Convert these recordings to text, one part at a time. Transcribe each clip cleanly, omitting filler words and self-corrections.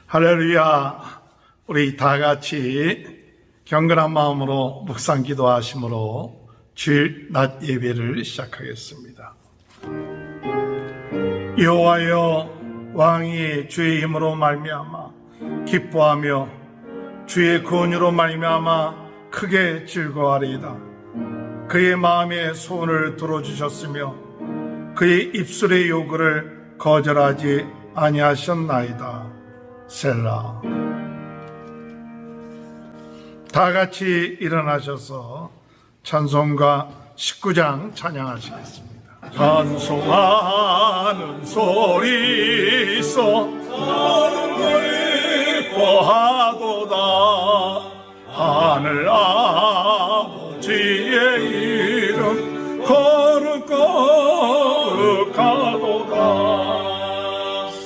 할렐루야. 우리 다 같이 경건한 마음으로 묵상 기도하심으로 주일 낮 예배를 시작하겠습니다. 여호와여, 왕이 주의 힘으로 말미암아 기뻐하며 주의 구원으로 말미암아 크게 즐거워하리이다. 그의 마음의 소원을 들어주셨으며 그의 입술의 요구를 거절하지 아니하셨나이다. 셀라. 다 같이 일어나셔서 찬송가 19장 찬양하시겠습니다. 찬송하는 소리 있어 나를 기뻐하도다. 하늘 아버지의 이름 거룩하도다.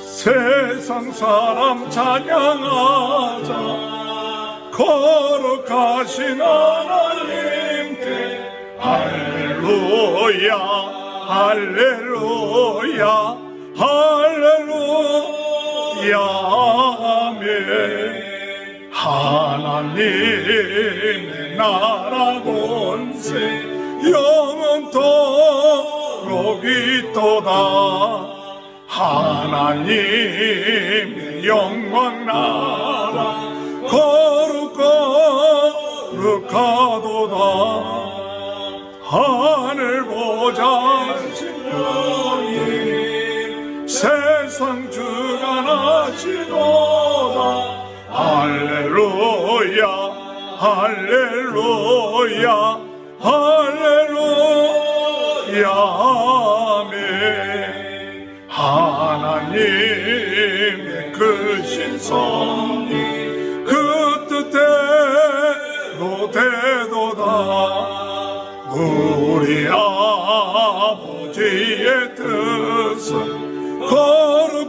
세상 사람 찬양하자. 거룩하신 하나님께 할렐루야 할렐루야 할렐루야 아멘. 하나님의 나라 권세 영원토록 있도다. 하나님의 영광 나라 거룩하도다. 하늘 보좌하신 주님 세상 주관하시도다. 할렐루야 할렐루야 할렐루야 아멘. 하나님의 크신 섭리 그 뜻대로 되도다. 우리 아버지의 뜻은 거룩하도다.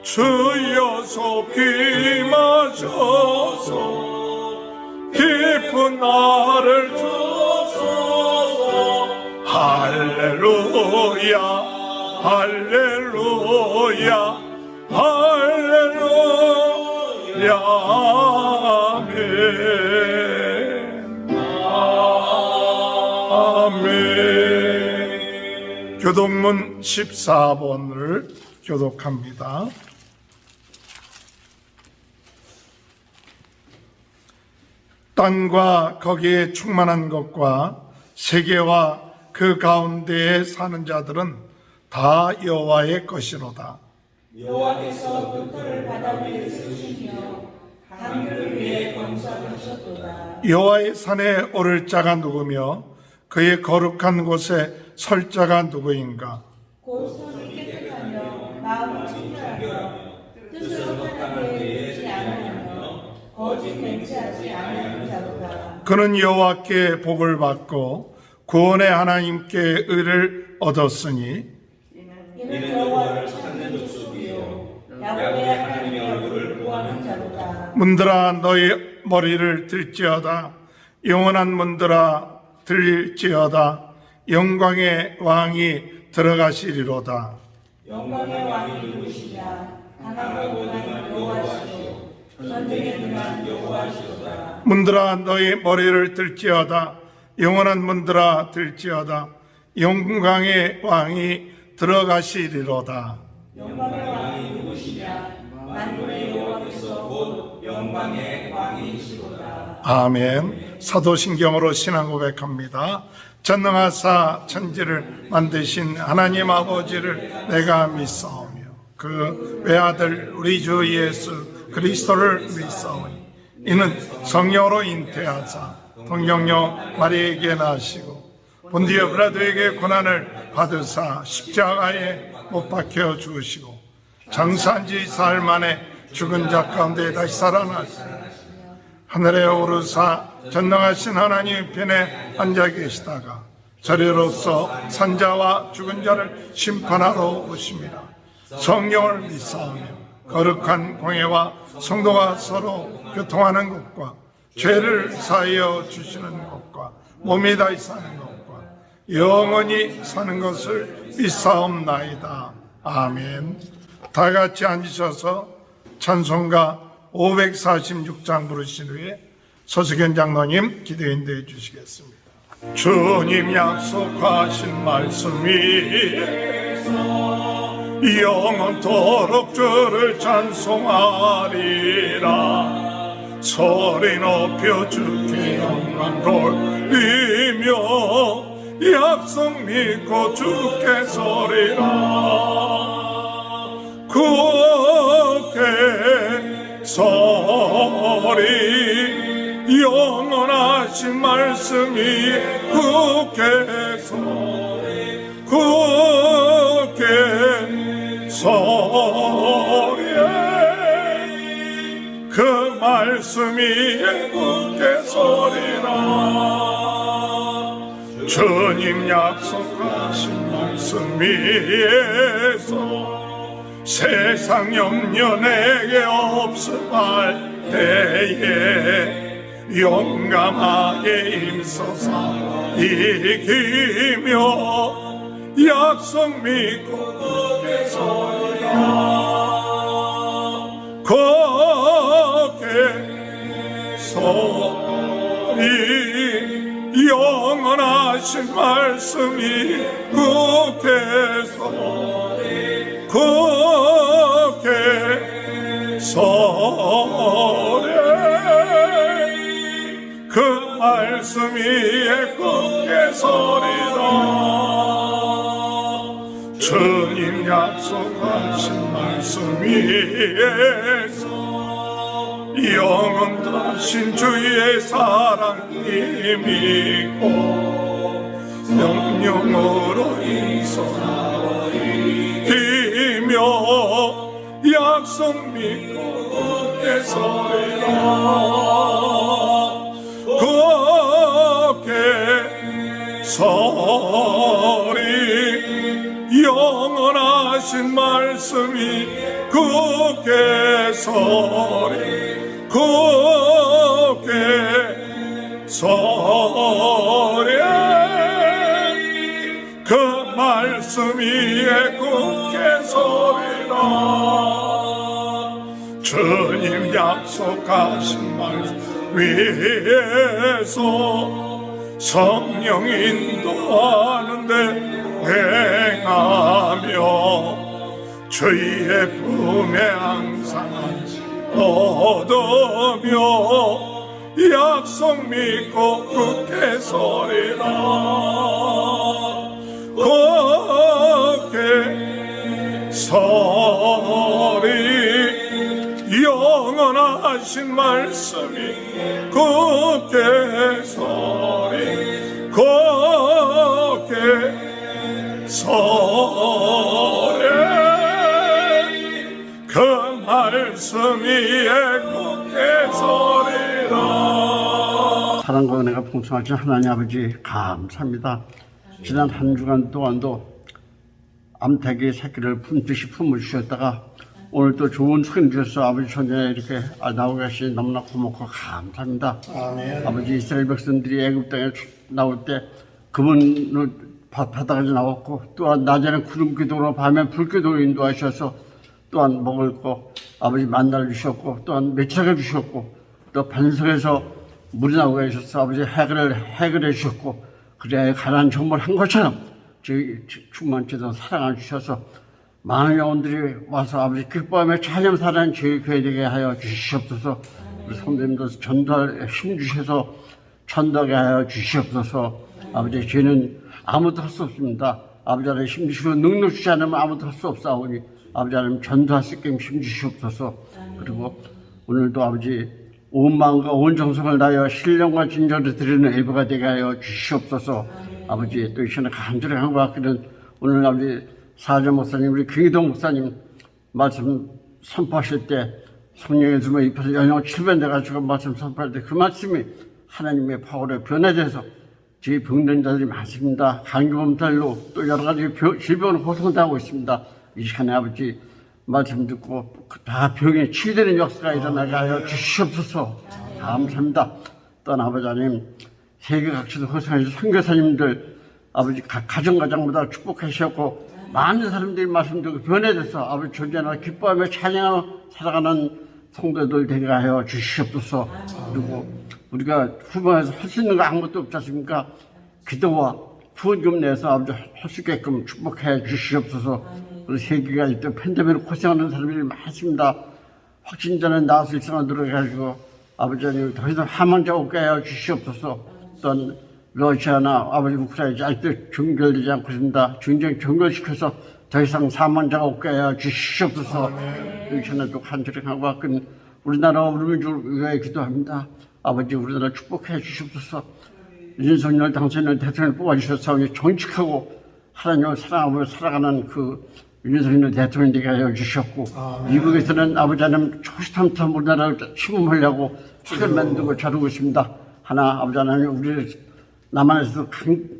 주여 속히 마셔서 깊은 나를 주소서. 할렐루야 할렐루야 할렐루야 아멘. 아멘. 교독문 14번을 교독합니다. 땅과 거기에 충만한 것과 세계와 그 가운데에 사는 자들은 다 여호와의 것이로다. 여호와께서 흙들을 바다 위에 세우시며 강들을 위에 건설하셨도다. 여호와의 산에 오를 자가 누구며 그의 거룩한 곳에 설 자가 누구인가? 곧 손이 깨끗하며 마음이 청결하며 뜻을 허탄하게 되지 않으며 거짓 맹세하지 아니하는 자로다. 그는 여호와께 복을 받고 구원의 하나님께 의를 얻었으니 이는 여호와를 찾는 족속이요 야곱의 하나님의 얼굴을 구하는 자로다. 문들아 너희 머리를 들지어다. 영원한 문들아 들릴지어다. 영광의 왕이 들어가시리로다. 영광의 왕이 누구시냐? 강하고 능한 여호와시요 전쟁에 능한 여호와시로다. 문들아 너희 머리를 들지어다. 영원한 문들아 들지어다. 영광의 왕이 들어가시리로다. 영광의 왕이 누구시냐? 만군의 여호와께서 곧 영광의 왕이시로다. 아멘. 사도신경으로 신앙 고백합니다. 전능하사 천지를 만드신 하나님 아버지를 내가 믿사오며 그 외아들 우리 주 예수 그리스도를 믿사오니 이는 성령으로 잉태하사 동정녀 마리아에게 나시고 본디오 빌라도에게 고난을 받으사 십자가에 못 박혀 죽으시고 장사한 지 사흘 만에 죽은 자 가운데 다시 살아나시고 하늘에 오르사 전능하신 하나님 편에 앉아 계시다가 저리로서 산자와 죽은 자를 심판하러 오십니다. 성령을 믿사오며 거룩한 공회와 성도가 서로 교통하는 것과 죄를 사하여 주시는 것과 몸이 다시 사는 것과 영원히 사는 것을 믿사옵나이다. 아멘. 다 같이 앉으셔서 찬송가 546장 부르신 후에 서석현 장로님 기도 인도해 주시겠습니다. 주님 약속하신 말씀이 영원토록 주를 찬송하리라. 소리 높여 주께 영광 돌리며 약속 믿고 주께 서리라. 굳게 서리 영원하신 말씀이 굳게 서리 굳게 서리 그 말씀이 굳게 서리라. 주님 약속하신 말씀 위에서 세상 염려 내게 없음할 때에 용감하게 힘써서 이기며 약속 믿고 굳게 서리라. 굳게 서리 영원하신 말씀이 굳게 서리 굳게 서리 그 말씀 위에 굳게 서리라. 주님 약속하신 말씀 위에서 영원 다신 주의 사랑 힘있고 명령으로 힘써 이기며 약속 믿고 굳게 서리라. 굳게 서리 영원하신 말씀이 굳게 서리 굳게 서리 그 말씀 위에 굳게 서리라. 주님 약속하신 말씀 위에서 성령 인도하는데 행하며 주의 품에 항상 얻으며 약속 믿고 굳게 서리라. 굳게 서리 영원하신 말씀이 굳게 서리 굳게 서리 그 말씀 위에 굳게 서리라. 사랑과 은혜가 풍성하신 하나님 아버지 감사합니다. 지난 한 주간 동안도 암탉이 새끼를 품듯이 품어주셨다가 오늘 또 좋은 소식 주셔서 아버지 전에 이렇게 나오고 계시니 너무나 고맙고 감사합니다. 아멘. 아버지 이스라엘 백성들이 애굽 땅에 나올 때 그분을 바다까지 나왔고 또한 낮에는 구름 기둥으로 밤에 불 기둥으로 인도하셔서 또한 먹을 거 아버지 만나를 주셨고 또한 매출을 주셨고 또 반석에서 물이 나오고 계셔서 아버지 해결해 주셨고 그래 가난한 정벌 한 것처럼 저희 충만치도 사랑을 주셔서 많은 영혼들이 와서 아버지 기뻐하며 찬양 사랑 저희 교회 되게 하여 주시옵소서. 우리 선배님도 전도할 힘 주셔서 전도하게 하여 주시옵소서. 아버지 저희는 아무도 할 수 없습니다. 아버지 하나님 힘 주시고 능력 주지 않으면 아무도 할 수 없사오니 아버지 하나님 전도할 수 있게 힘 주시옵소서. 그리고 오늘도 아버지 온 마음과 온 정성을 다하여 신령과 진정을 드리는 예배가 되게 하여 주시옵소서. 아버지 또 이 시간에 간절히 간구하기는 오늘 아버지 사자 목사님 우리 경희동 목사님 말씀 선포하실 때 성령의 주문 입혀서 연령 7번 돼가지고 말씀 선포할 때 그 말씀이 하나님의 파워로 변화돼서 저희 병든 자들이 많습니다. 감기몸살로 또 여러 가지 질병을 고통당하고 있습니다. 이 시간에 아버지 말씀 듣고 다 병에 치유되는 역사가 일어나게 하여 주시옵소서. 감사합니다. 또한 아버지 하나님 세계 각지도 허생하신 선교사님들 아버지 각 가정마다 축복하셨고 많은 사람들이 말씀 듣고 변해져서 아버지 존재나 기뻐하며 찬양하며 살아가는 성도들 되게 하여 주시옵소서. 그리고 우리가 후반에서 할 수 있는 거 아무것도 없지 않습니까? 기도와 후원금 내서 아버지 할 수 있게끔 축복해 주시옵소서. 우리 세계가 이때 팬데믹으로 고생하는 사람들이 많습니다. 확진자는 나아서 일상을 들어가지고 아버지 하나님 더 이상 사망자 없게 하여 주시옵소서. 또한 러시아나 아버지 우크라이나 아직도 종결되지 않고 있습니다. 중정 종결시켜서 더 이상 사망자가 없게 하여 주시옵소서. 러시아나도 간절히 강박은 우리나라 우리 민족을 위하여 기도합니다. 아버지 우리나라 축복해 주시옵소서. 윤석열 당선인 대통령을 뽑아주셔서 정직하고 하나님을 사랑하며 살아가는 그 윤석열 대통령 되게 하여 주셨고 미국에서는 아버지 하나님 초시탐탐 우리나라를 침범하려고 책을 만들고 자르고 있습니다. 하나 아버지 하나님 우리 남한에서도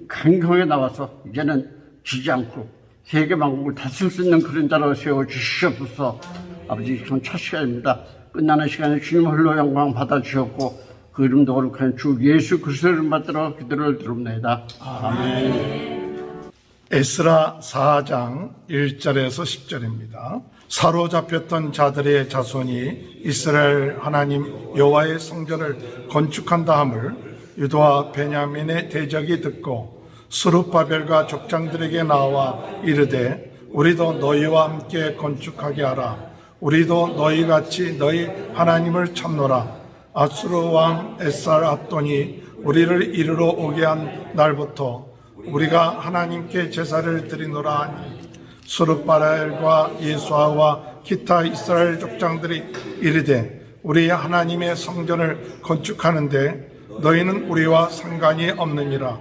강경하게 나와서 이제는 지지 않고 세계 만국을 다스릴 수 있는 그런 자로 세워주시옵소서. 아버지 지금 첫 시간입니다. 끝나는 시간에 주님 홀로 영광 받아주셨고 그 이름도 거룩한 주 예수 그리스도의 이름 받들어 기도를 드립니다. 아멘. 에스라 4장 1절에서 10절입니다. 사로잡혔던 자들의 자손이 이스라엘 하나님 여호와의 성전을 건축한다 함을 유다와 베냐민의 대적이 듣고 스룹바벨과 족장들에게 나와 이르되 우리도 너희와 함께 건축하게 하라. 우리도 너희같이 너희 하나님을 찾노라. 아수르 왕 에살앗돈이 우리를 이르러 오게 한 날부터 우리가 하나님께 제사를 드리노라 하니 스룹바벨과 예수아와 기타 이스라엘 족장들이 이르되 우리 하나님의 성전을 건축하는데 너희는 우리와 상관이 없느니라.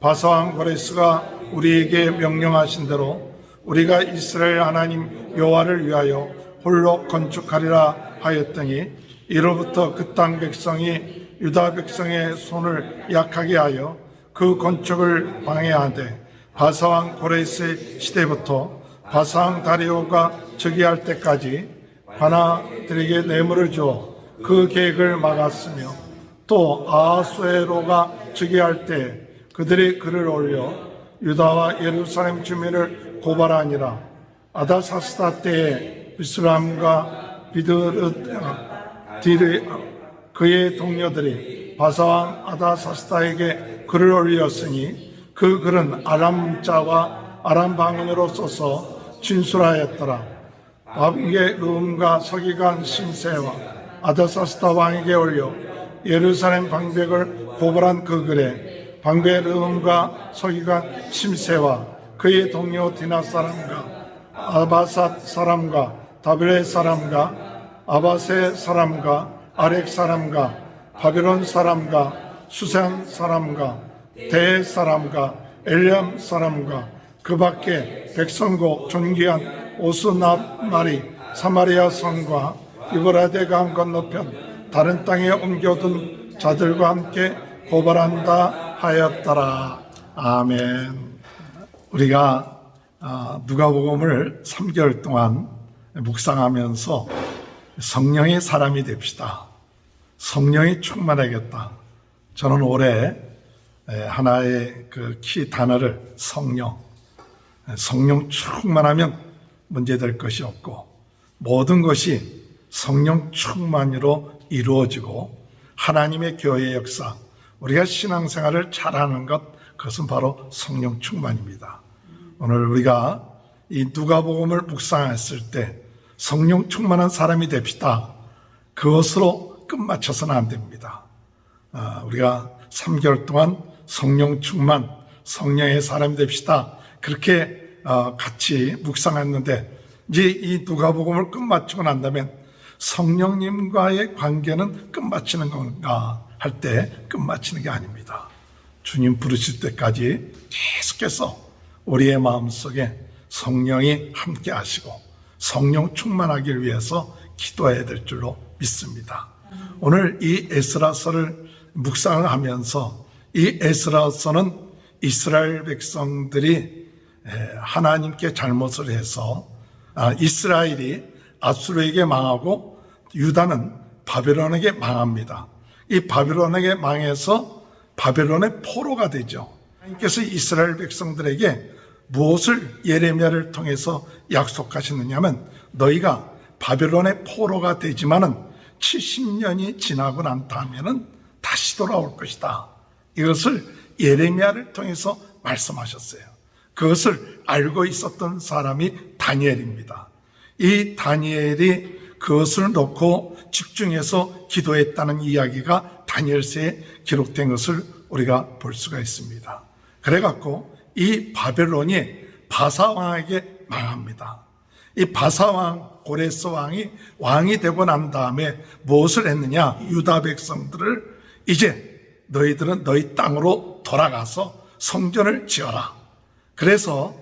바사왕 고레스가 우리에게 명령하신 대로 우리가 이스라엘 하나님 여호와를 위하여 홀로 건축하리라 하였더니 이로부터 그 땅 백성이 유다 백성의 손을 약하게 하여 그 건축을 방해하되 바사왕 고레스의 시대부터 바사왕 다리오가 즉위할 때까지 관아들에게 뇌물을 주어 그 계획을 막았으며 또 아하수에로가 즉위할 때 그들이 글을 올려 유다와 예루살렘 주민을 고발하니라. 아다사스다 때에 비스람과 비드르디르 그의 동료들이 바사왕 아다사스다에게 글을 올렸으니 그 글은 아람 문자와 아람 방언으로 써서 진술하였더라. 밤게 르움과 서기관 심세와 아다사스다 왕에게 올려 예루살렘 방백을 고발한 그 글에 방배 르움과 서기관 심세와 그의 동료 디나 사람과 아바삿 사람과 다빌레 사람과 아바세 사람과 아렉 사람과 바벨론 사람과 수산 사람과 대 사람과 엘리암 사람과 그 밖에 백성고 존귀한 오스나말이 사마리아 성과 유브라데 강 건너편 다른 땅에 옮겨둔 자들과 함께 고발한다 하였더라. 아멘. 우리가 누가복음을 3개월 동안 묵상하면서 성령의 사람이 됩시다. 성령이 충만하겠다. 저는 올해 하나의 그 키 단어를 성령 충만하면 문제될 것이 없고 모든 것이 성령 충만으로 이루어지고 하나님의 교회의 역사, 우리가 신앙생활을 잘하는 것, 그것은 바로 성령 충만입니다. 오늘 우리가 이 누가복음을 묵상했을 때 성령 충만한 사람이 됩시다. 그것으로 끝마쳐서는 안 됩니다. 우리가 3개월 동안 성령 충만, 성령의 사람이 됩시다. 그렇게 같이 묵상했는데 이제 이 누가복음을 끝마치고 난 다음에 성령님과의 관계는 끝마치는 건가 할 때 끝마치는 게 아닙니다. 주님 부르실 때까지 계속해서 우리의 마음속에 성령이 함께 하시고 성령 충만하기를 위해서 기도해야 될 줄로 믿습니다. 오늘 이 에스라서를 묵상을 하면서 이 에스라서는 이스라엘 백성들이 하나님께 잘못을 해서 이스라엘이 아수르에게 망하고 유다는 바벨론에게 망합니다. 이 바벨론에게 망해서 바벨론의 포로가 되죠. 하나님께서 이스라엘 백성들에게 무엇을 예레미야를 통해서 약속하셨느냐면 너희가 바벨론의 포로가 되지만은 70년이 지나고 난 다음에는 다시 돌아올 것이다. 이것을 예레미야를 통해서 말씀하셨어요. 그것을 알고 있었던 사람이 다니엘입니다. 이 다니엘이 그것을 놓고 집중해서 기도했다는 이야기가 다니엘서에 기록된 것을 우리가 볼 수가 있습니다. 그래갖고 이 바벨론이 바사왕에게 망합니다. 이 바사왕, 고레스 왕이 왕이 되고 난 다음에 무엇을 했느냐? 유다 백성들을 이제 너희들은 너희 땅으로 돌아가서 성전을 지어라. 그래서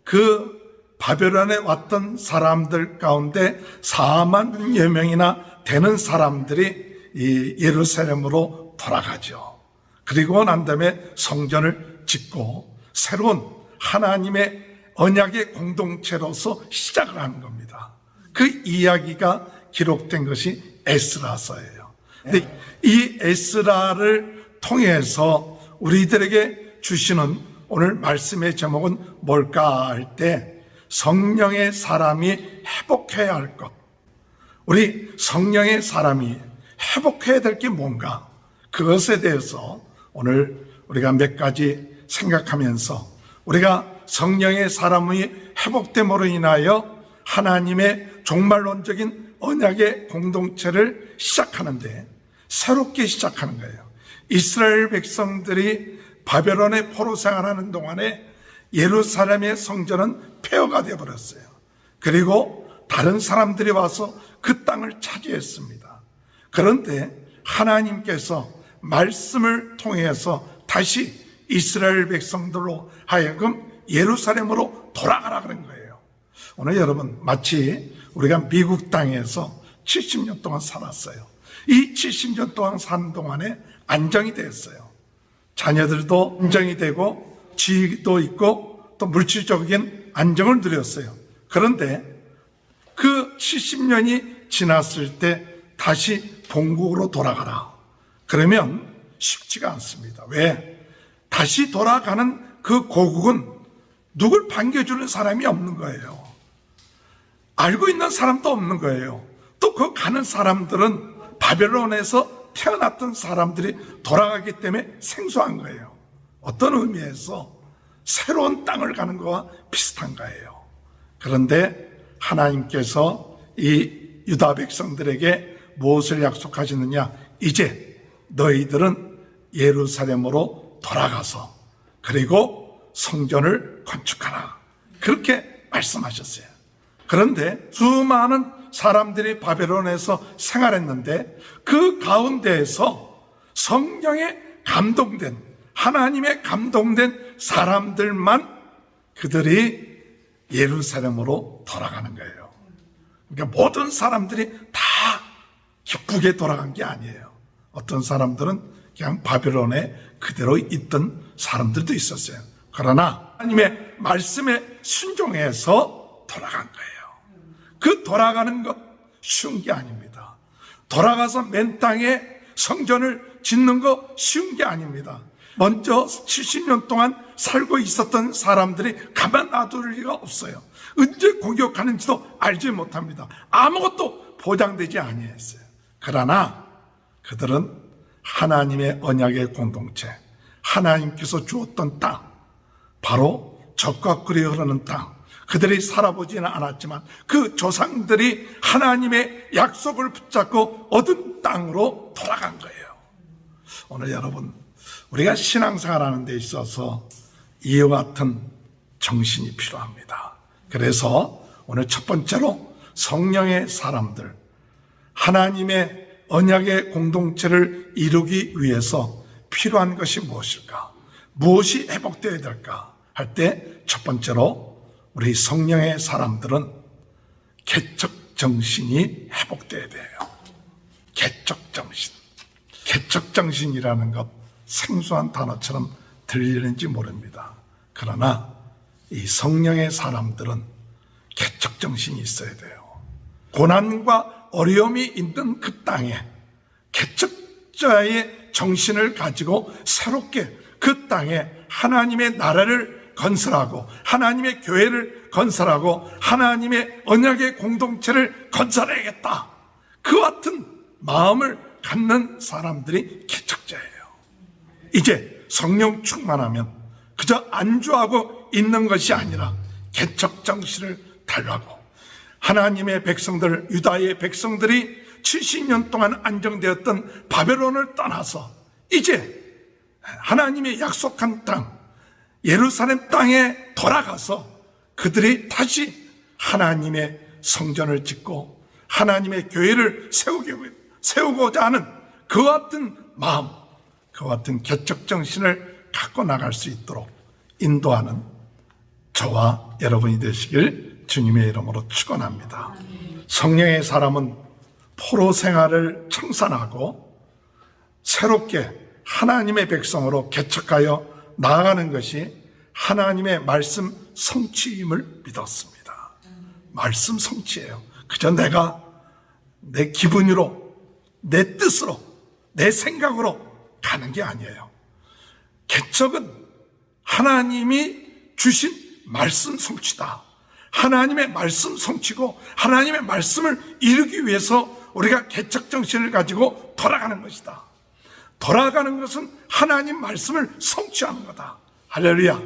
그 바벨론에 왔던 사람들 가운데 4만여 명이나 되는 사람들이 이 예루살렘으로 돌아가죠. 그리고 난 다음에 성전을 짓고 새로운 하나님의 언약의 공동체로서 시작을 하는 겁니다. 그 이야기가 기록된 것이 에스라서예요. 근데 이 에스라를 통해서 우리들에게 주시는 오늘 말씀의 제목은 뭘까 할 때 성령의 사람이 회복해야 할 것. 우리 성령의 사람이 회복해야 될 게 뭔가? 그것에 대해서 오늘 우리가 몇 가지 생각하면서 우리가 성령의 사람이 회복됨으로 인하여 하나님의 종말론적인 언약의 공동체를 시작하는데 새롭게 시작하는 거예요. 이스라엘 백성들이 바벨론의 포로 생활하는 동안에 예루살렘의 성전은 폐허가 되어버렸어요. 그리고 다른 사람들이 와서 그 땅을 차지했습니다. 그런데 하나님께서 말씀을 통해서 다시 이스라엘 백성들로 하여금 예루살렘으로 돌아가라 그런 거예요. 오늘 여러분 마치 우리가 미국 땅에서 70년 동안 살았어요. 이 70년 동안 사는 동안에 안정이 됐어요. 자녀들도 안정이 되고 지위도 있고 또 물질적인 안정을 누렸어요. 그런데 그 70년이 지났을 때 다시 본국으로 돌아가라. 그러면 쉽지가 않습니다. 왜? 다시 돌아가는 그 고국은 누굴 반겨주는 사람이 없는 거예요. 알고 있는 사람도 없는 거예요. 또 그 가는 사람들은 바벨론에서 태어났던 사람들이 돌아가기 때문에 생소한 거예요. 어떤 의미에서 새로운 땅을 가는 것과 비슷한 거예요. 그런데 하나님께서 이 유다 백성들에게 무엇을 약속하시느냐? 이제 너희들은 예루살렘으로 돌아가서 그리고 성전을 건축하라. 그렇게 말씀하셨어요. 그런데 수많은 사람들이 바벨론에서 생활했는데 그 가운데에서 성령에 감동된 하나님의 감동된 사람들만 그들이 예루살렘으로 돌아가는 거예요. 그러니까 모든 사람들이 다 기쁘게 돌아간 게 아니에요. 어떤 사람들은 그냥 바벨론에 그대로 있던 사람들도 있었어요. 그러나 하나님의 말씀에 순종해서 돌아간 거예요. 그 돌아가는 것 쉬운 게 아닙니다. 돌아가서 맨 땅에 성전을 짓는 거 쉬운 게 아닙니다. 먼저 70년 동안 살고 있었던 사람들이 가만 놔둘 리가 없어요. 언제 공격하는지도 알지 못합니다. 아무것도 보장되지 아니했어요. 그러나 그들은 하나님의 언약의 공동체, 하나님께서 주었던 땅, 바로 적과 꿀이 흐르는 땅, 그들이 살아보지는 않았지만 그 조상들이 하나님의 약속을 붙잡고 얻은 땅으로 돌아간 거예요. 오늘 여러분, 우리가 신앙생활하는 데 있어서 이와 같은 정신이 필요합니다. 그래서 오늘 첫 번째로 성령의 사람들, 하나님의 언약의 공동체를 이루기 위해서 필요한 것이 무엇일까? 무엇이 회복되어야 될까? 할 때 첫 번째로 우리 성령의 사람들은 개척 정신이 회복되어야 돼요. 개척 정신. 개척 정신이라는 것 생소한 단어처럼 들리는지 모릅니다. 그러나 이 성령의 사람들은 개척 정신이 있어야 돼요. 고난과 어려움이 있는 그 땅에 개척자의 정신을 가지고 새롭게 그 땅에 하나님의 나라를 건설하고 하나님의 교회를 건설하고 하나님의 언약의 공동체를 건설해야겠다. 그 같은 마음을 갖는 사람들이 개척자예요. 이제 성령 충만하면 그저 안주하고 있는 것이 아니라 개척 정신을 달라고 하나님의 백성들, 유다의 백성들이 70년 동안 안정되었던 바벨론을 떠나서 이제 하나님의 약속한 땅 예루살렘 땅에 돌아가서 그들이 다시 하나님의 성전을 짓고 하나님의 교회를 세우고자 하는 그와 같은 마음, 그와 같은 개척 정신을 갖고 나갈 수 있도록 인도하는 저와 여러분이 되시길 주님의 이름으로 축원합니다. 성령의 사람은 포로 생활을 청산하고 새롭게 하나님의 백성으로 개척하여 나아가는 것이 하나님의 말씀 성취임을 믿었습니다. 말씀 성취예요. 그저 내가 내 기분으로, 내 뜻으로, 내 생각으로 가는 게 아니에요. 개척은 하나님이 주신 말씀 성취다. 하나님의 말씀 성취고 하나님의 말씀을 이루기 위해서 우리가 개척 정신을 가지고 돌아가는 것이다. 돌아가는 것은 하나님 말씀을 성취하는 거다. 할렐루야.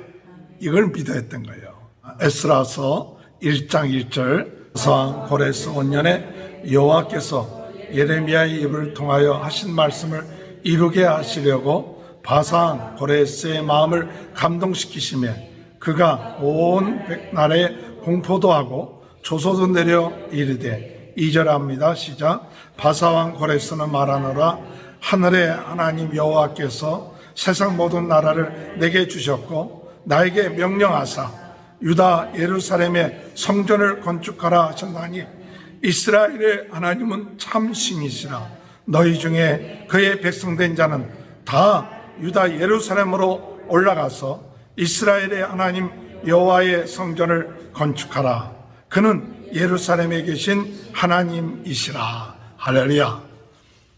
이걸 믿어야 했던 거예요. 에스라서 1장 1절 바사왕 고레스 5년에 여호와께서 예레미야의 입을 통하여 하신 말씀을 이루게 하시려고 바사왕 고레스의 마음을 감동시키시며 그가 온 나라에 공포도 하고 조소도 내려 이르되 2절합니다. 시작. 바사왕 고레스는 말하노라 하늘의 하나님 여호와께서 세상 모든 나라를 내게 주셨고 나에게 명령하사 유다 예루살렘의 성전을 건축하라 하셨나니 이스라엘의 하나님은 참 신이시라. 너희 중에 그의 백성된 자는 다 유다 예루살렘으로 올라가서 이스라엘의 하나님 여호와의 성전을 건축하라. 그는 예루살렘에 계신 하나님이시라. 할렐루야.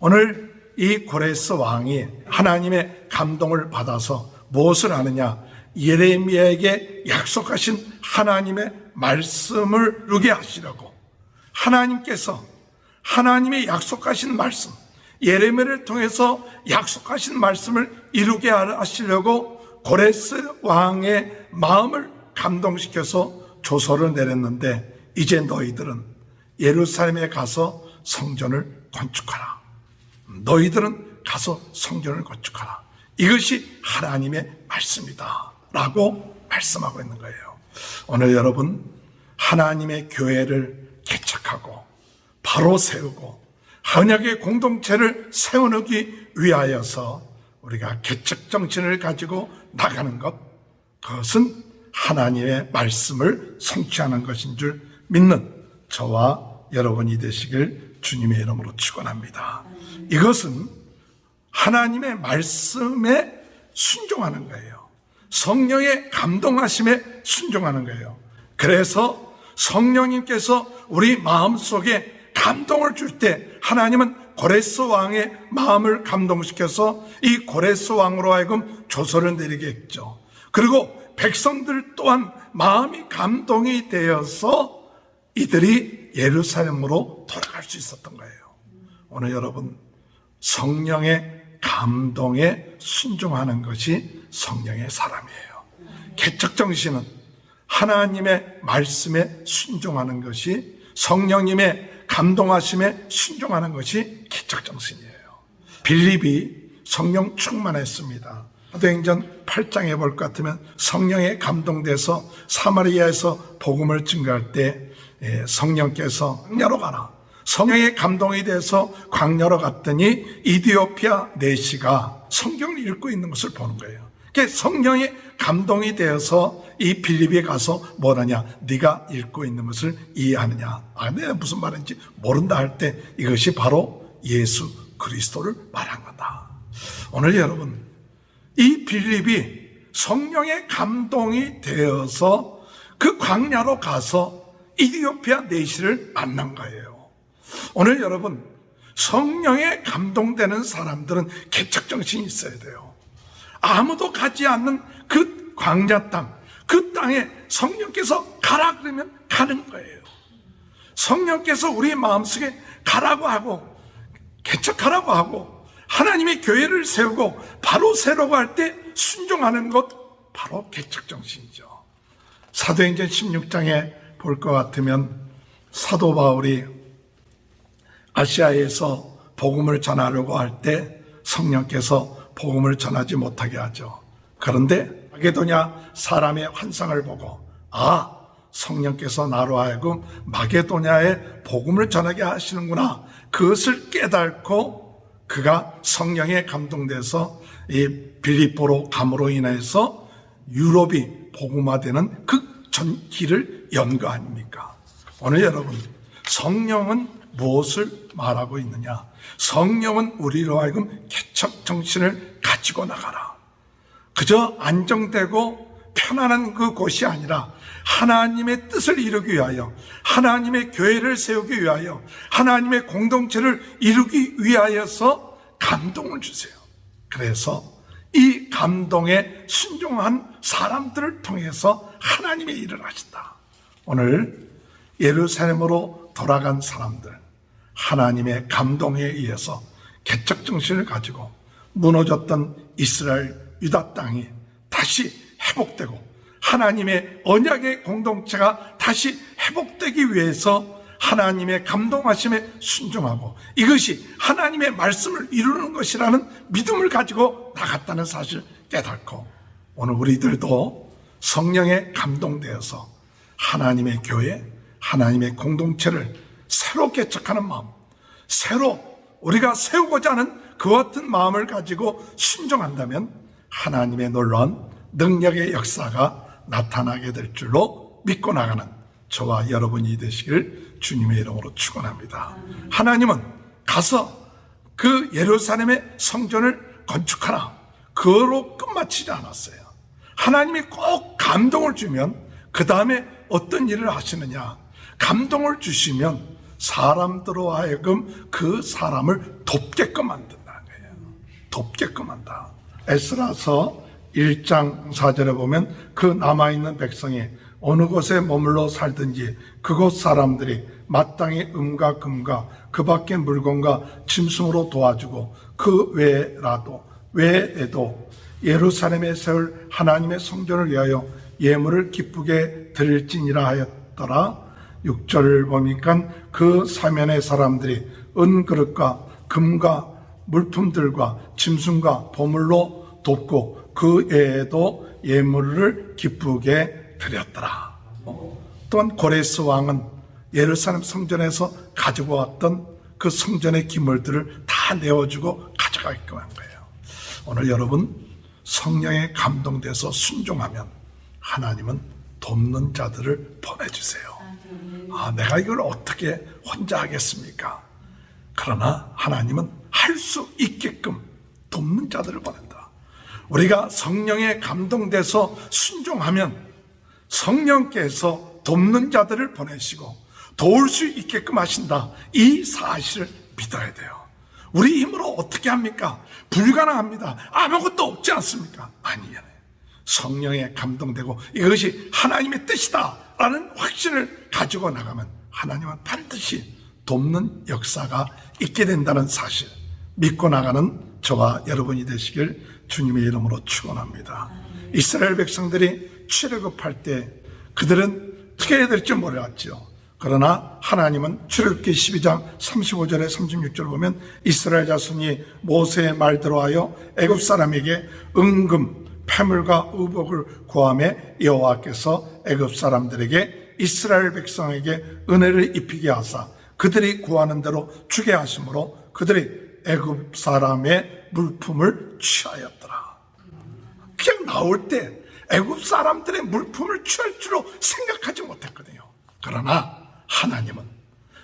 오늘 이 고레스 왕이 하나님의 감동을 받아서 무엇을 하느냐? 예레미야에게 약속하신 하나님의 말씀을 이루게 하시려고 하나님께서 하나님의 약속하신 말씀, 예레미야를 통해서 약속하신 말씀을 이루게 하시려고 고레스 왕의 마음을 감동시켜서 조서를 내렸는데 이제 너희들은 예루살렘에 가서 성전을 건축하라. 너희들은 가서 성전을 건축하라. 이것이 하나님의 말씀이다 라고 말씀하고 있는 거예요. 오늘 여러분 하나님의 교회를 개척하고 바로 세우고 언약의 공동체를 세우기 위하여서 우리가 개척 정신을 가지고 나가는 것, 그것은 하나님의 말씀을 성취하는 것인 줄 믿는 저와 여러분이 되시길 주님의 이름으로 축원합니다. 이것은 하나님의 말씀에 순종하는 거예요. 성령의 감동하심에 순종하는 거예요. 그래서 성령님께서 우리 마음속에 감동을 줄 때 하나님은 고레스 왕의 마음을 감동시켜서 이 고레스 왕으로 하여금 조서를 내리게 했죠. 그리고 백성들 또한 마음이 감동이 되어서 이들이 예루살렘으로 돌아갈 수 있었던 거예요. 오늘 여러분 성령의 감동에 순종하는 것이 성령의 사람이에요. 개척 정신은 하나님의 말씀에 순종하는 것이, 성령님의 감동하심에 순종하는 것이 개척 정신이에요. 빌립이 성령 충만했습니다. 사도행전 8장에 볼 것 같으면 성령에 감동돼서 사마리아에서 복음을 증거할 때 성령께서 광야로 가라. 성령의 감동이 돼서 광야로 갔더니 이디오피아 내시가 성경을 읽고 있는 것을 보는 거예요. 성령의 감동이 되어서 이 빌립에 가서 뭐라냐? 네가 읽고 있는 것을 이해하느냐? 내가 무슨 말인지 모른다 할 때 이것이 바로 예수 그리스도를 말한 거다. 오늘 여러분 이 빌립이 성령의 감동이 되어서 그 광야로 가서 이디오피아 내시를 만난 거예요. 오늘 여러분 성령에 감동되는 사람들은 개척 정신이 있어야 돼요. 아무도 가지 않는 그 광야 땅, 그 땅에 성령께서 가라 그러면 가는 거예요. 성령께서 우리 마음속에 가라고 하고 개척하라고 하고 하나님의 교회를 세우고 바로 세우라고 할 때 순종하는 것, 바로 개척정신이죠. 사도행전 16장에 볼 것 같으면 사도 바울이 아시아에서 복음을 전하려고 할 때 성령께서 복음을 전하지 못하게 하죠. 그런데 마게도냐 사람의 환상을 보고 성령께서 나로 하여금 마게도냐에 복음을 전하게 하시는구나, 그것을 깨닫고 그가 성령에 감동돼서 이 빌립보로 감으로 인해서 유럽이 복음화되는 그 전길을 연 거 아닙니까? 오늘 여러분, 성령은 무엇을 말하고 있느냐? 성령은 우리로 하여금 개척 정신을 가지고 나가라. 그저 안정되고 편안한 그 곳이 아니라 하나님의 뜻을 이루기 위하여, 하나님의 교회를 세우기 위하여, 하나님의 공동체를 이루기 위하여서 감동을 주세요. 그래서 이 감동에 순종한 사람들을 통해서 하나님의 일을 하신다. 오늘 예루살렘으로 돌아간 사람들, 하나님의 감동에 의해서 개척 정신을 가지고 무너졌던 이스라엘 유다 땅이 다시 회복되고 하나님의 언약의 공동체가 다시 회복되기 위해서 하나님의 감동하심에 순종하고 이것이 하나님의 말씀을 이루는 것이라는 믿음을 가지고 나갔다는 사실 깨닫고, 오늘 우리들도 성령에 감동되어서 하나님의 교회, 하나님의 공동체를 새로 개척하는 마음, 새로 우리가 세우고자 하는 그 같은 마음을 가지고 순종한다면 하나님의 놀라운 능력의 역사가 나타나게 될 줄로 믿고 나가는 저와 여러분이 되시길 주님의 이름으로 축원합니다. 하나님은 가서 그 예루살렘의 성전을 건축하라, 그거로 끝마치지 않았어요. 하나님이 꼭 감동을 주면 그 다음에 어떤 일을 하시느냐? 감동을 주시면 사람들로 하여금 그 사람을 돕게끔 만든다는 거예요. 돕게끔 한다. 에스라서 1장 4절에 보면 그 남아있는 백성이 어느 곳에 머물러 살든지 그곳 사람들이 마땅히 음과 금과 그 밖의 물건과 짐승으로 도와주고 그 외에도 예루살렘에 세울 하나님의 성전을 위하여 예물을 기쁘게 드릴지니라 하였더라. 6절 보니까 그 사면의 사람들이 은그릇과 금과 물품들과 짐승과 보물로 돕고 그 외에도 예물을 기쁘게 드렸더라. 또한 고레스 왕은 예루살렘 성전에서 가지고 왔던 그 성전의 기물들을 다 내어주고 가져가게끔 한 거예요. 오늘 여러분, 성령에 감동돼서 순종하면 하나님은 돕는 자들을 보내주세요. 내가 이걸 어떻게 혼자 하겠습니까? 그러나 하나님은 할 수 있게끔 돕는 자들을 보낸다. 우리가 성령에 감동돼서 순종하면 성령께서 돕는 자들을 보내시고 도울 수 있게끔 하신다. 이 사실을 믿어야 돼요. 우리 힘으로 어떻게 합니까? 불가능합니다. 아무것도 없지 않습니까? 아니에요. 성령에 감동되고 이것이 하나님의 뜻이다 라는 확신을 가지고 나가면 하나님은 반드시 돕는 역사가 있게 된다는 사실 믿고 나가는 저와 여러분이 되시길 주님의 이름으로 축원합니다. 이스라엘 백성들이 출애굽할 때 그들은 어떻게 해야 될지 몰랐죠. 그러나 하나님은 출애굽기 12장 35절에 36절 보면 이스라엘 자손이 모세의 말대로 하여 애굽 사람에게 은금 패물과 의복을 구하매 여호와께서 애굽 사람들에게 이스라엘 백성에게 은혜를 입히게 하사 그들이 구하는 대로 주게 하심으로 그들이 애굽 사람의 물품을 취하였더라. 그냥 나올 때 애굽 사람들의 물품을 취할 줄로 생각하지 못했거든요. 그러나 하나님은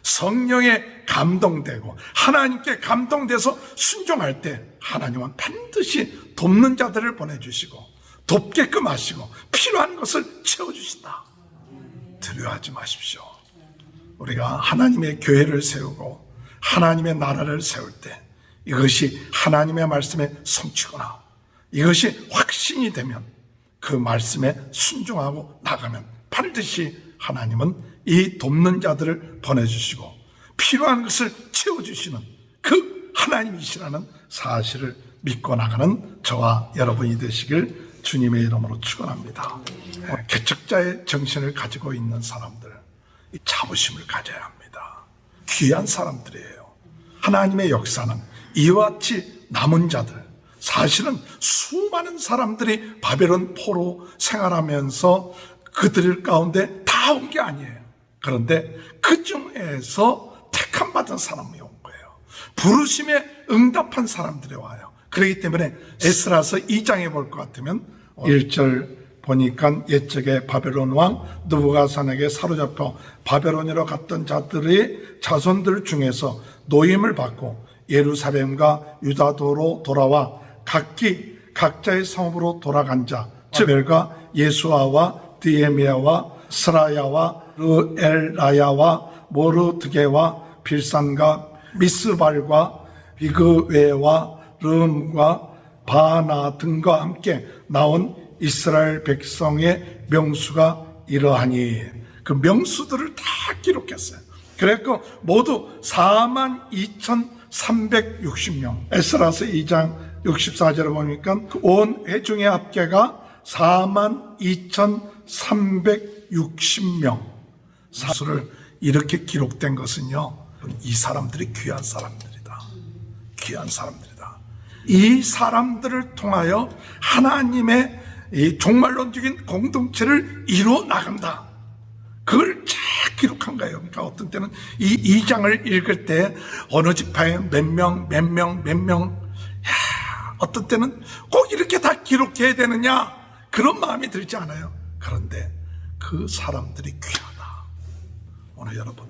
성령에 감동되고 하나님께 감동돼서 순종할 때 하나님은 반드시 돕는 자들을 보내주시고 돕게끔 하시고 필요한 것을 채워주신다. 두려워하지 마십시오. 우리가 하나님의 교회를 세우고 하나님의 나라를 세울 때 이것이 하나님의 말씀에 성취거나 이것이 확신이 되면 그 말씀에 순종하고 나가면 반드시 하나님은 이 돕는 자들을 보내주시고 필요한 것을 채워주시는 그 하나님이시라는 사실을 믿고 나가는 저와 여러분이 되시길 주님의 이름으로 축원합니다. 개척자의 정신을 가지고 있는 사람들, 이 자부심을 가져야 합니다. 귀한 사람들이에요. 하나님의 역사는 이와 같이 남은 자들, 사실은 수많은 사람들이 바벨론 포로 생활하면서 그들 가운데 다 온 게 아니에요. 그런데 그 중에서 택함 받은 사람이 온 거예요. 부르심에 응답한 사람들이 와요. 그렇기 때문에 에스라서 2장에 볼 것 같으면 1절 보니까 옛적에 바벨론 왕 느부갓네살에게 사로잡혀 바벨론으로 갔던 자들의 자손들 중에서 노임을 받고 예루살렘과 유다도로 돌아와 각기 각자의 성읍으로 돌아간 자, 즉 벨과 예수아와 디에미아와 스라야와 르엘라야와 모르드게와 빌산과 미스발과 비그웨와 르음과 바나 등과 함께 나온 이스라엘 백성의 명수가 이러하니, 그 명수들을 다 기록했어요. 그래서 모두 42,360명. 에스라서 2장 64절을 보니까 온 회중의 합계가 42,360명. 사수를 이렇게 기록된 것은요, 이 사람들이 귀한 사람들이다. 귀한 사람들이다. 이 사람들을 통하여 하나님의 이 종말론적인 공동체를 이루어 나간다. 그걸 잘 기록한 거예요. 그러니까 어떤 때는 이 2장을 읽을 때 어느 지파에 몇 명, 어떤 때는 꼭 이렇게 다 기록해야 되느냐, 그런 마음이 들지 않아요. 그런데 그 사람들이 귀하다. 오늘 여러분,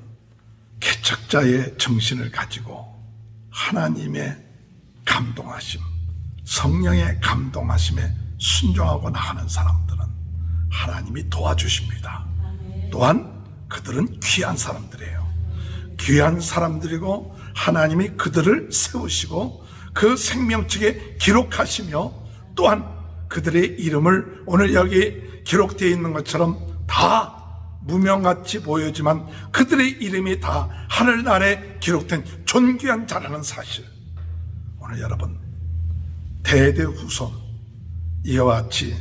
개척자의 정신을 가지고 하나님의 감동하심, 성령의 감동하심에 순종하고 나가는 사람들은 하나님이 도와주십니다. 또한 그들은 귀한 사람들이에요. 귀한 사람들이고 하나님이 그들을 세우시고 그 생명책에 기록하시며, 또한 그들의 이름을 오늘 여기 기록되어 있는 것처럼 다 무명같이 보이지만 그들의 이름이 다 하늘나라에 기록된 존귀한 자라는 사실, 오늘 여러분 대대후손 이와 같이